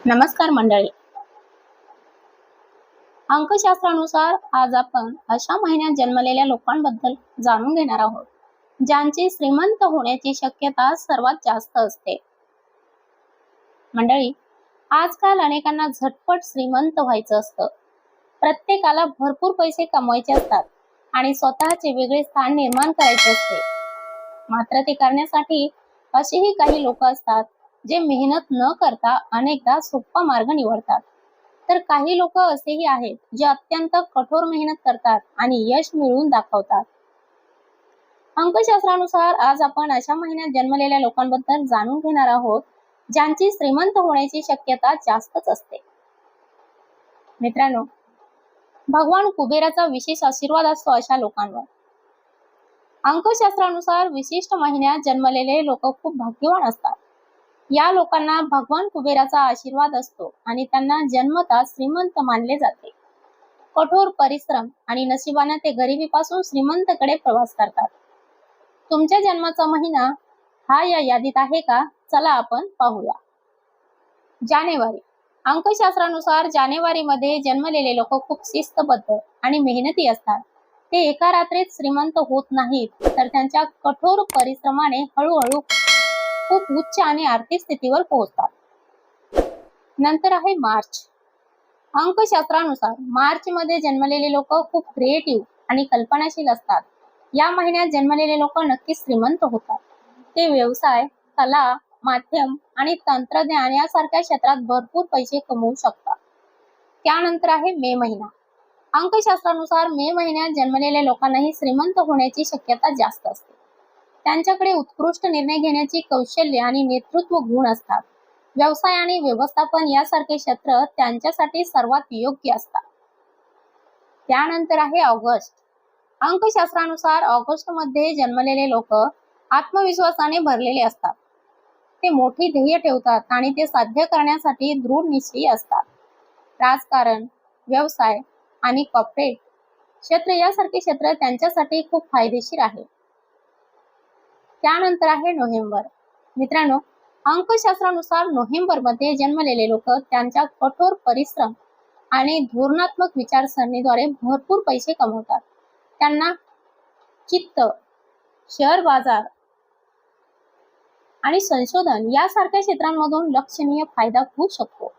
नमस्कार मंडळी. अंकशास्त्रानुसार आज आपण अशा महिन्यात जन्मलेल्या लोकांबद्दल जाणून घेणार आहोत ज्यांची श्रीमंत होण्याची शक्यता सर्वात जास्त असते. मंडळी, आजकाल अनेकांना झटपट श्रीमंत व्हायचं असतं. प्रत्येकाला भरपूर पैसे कमवायचे असतात आणि स्वतःचे वेगळे स्थान निर्माण करायचे असते. मात्र ते करण्यासाठी असेही काही लोक असतात जे मेहनत न करता अनेकदा सोपा मार्ग निवडतात. तर काही लोक असेही आहेत जे अत्यंत कठोर मेहनत करतात आणि यश मिळवून दाखवतात. अंकशास्त्रानुसार आज आपण अशा महिन्यात जन्मलेल्या लोकांबद्दल जाणून घेणार आहोत ज्यांची श्रीमंत होण्याची शक्यता जास्तच असते. मित्रांनो, भगवान कुबेराचा विशेष आशीर्वाद असतो अशा लोकांवर. अंकशास्त्रानुसार विशिष्ट महिन्यात जन्मलेले लोक खूप भाग्यवान असतात. या लोकांना भगवान कुबेराचा आशीर्वाद असतो आणि त्यांना जन्मतः श्रीमंत मानले जाते. कठोर परिश्रम आणि नशिबाने ते गरिबीपासून श्रीमंतकडे प्रवास करतात. तुमच्या जन्माचा महिना हा या यादीत आहे का? चला आपण पाहूया. जानेवारी. अंकशास्त्रानुसार जानेवारीमध्ये जन्मलेले लोक खूप शिस्तबद्ध आणि मेहनती असतात. ते एका रात्रीत श्रीमंत होत नाहीत, तर त्यांच्या कठोर परिश्रमाने हळूहळू खूप उच्च आणि आर्थिक स्थितीवर पोहोचतात. नंतर आहे मार्च. अंकशास्त्रानुसार मार्च मध्ये जन्मलेले लोक खूप क्रिएटिव्ह आणि कल्पनाशील असतात. या महिन्यात जन्मलेले लोक नक्कीच श्रीमंत होतात. ते व्यवसाय, कला, माध्यम आणि तंत्रज्ञान यासारख्या क्षेत्रात भरपूर पैसे कमवू शकतात. त्यानंतर आहे मे महिना. अंकशास्त्रानुसार मे महिन्यात जन्मलेल्या लोकांनाही श्रीमंत होण्याची शक्यता जास्त असते. त्यांच्याकडे उत्कृष्ट निर्णय घेण्याची कौशल्य आणि नेतृत्व गुण असतात. व्यवसाय आणि व्यवस्थापन यासारखे क्षेत्र त्यांच्यासाठी सर्वात योग्य असतात. त्यानंतर आहे ऑगस्ट. अंकशास्त्रानुसार ऑगस्ट मध्ये जन्मलेले लोक आत्मविश्वासाने भरलेले असतात. ते मोठी ध्येय ठेवतात आणि ते साध्य करण्यासाठी दृढ निश्चयी असतात. राजकारण, व्यवसाय आणि कॉर्पोरेट क्षेत्र यासारखे क्षेत्र त्यांच्यासाठी खूप फायदेशीर आहे. त्यानंतर आहे नोव्हेंबर. मित्रांनो, अंकशास्त्रानुसार नोव्हेंबर मध्ये जन्मलेले लोक त्यांच्या कठोर परिश्रम आणि धोरणात्मक विचारसरणीद्वारे भरपूर पैसे कमवतात. त्यांना चित्त, शेअर बाजार आणि संशोधन यासारख्या क्षेत्रांमधून लक्षणीय फायदा होऊ शकतो.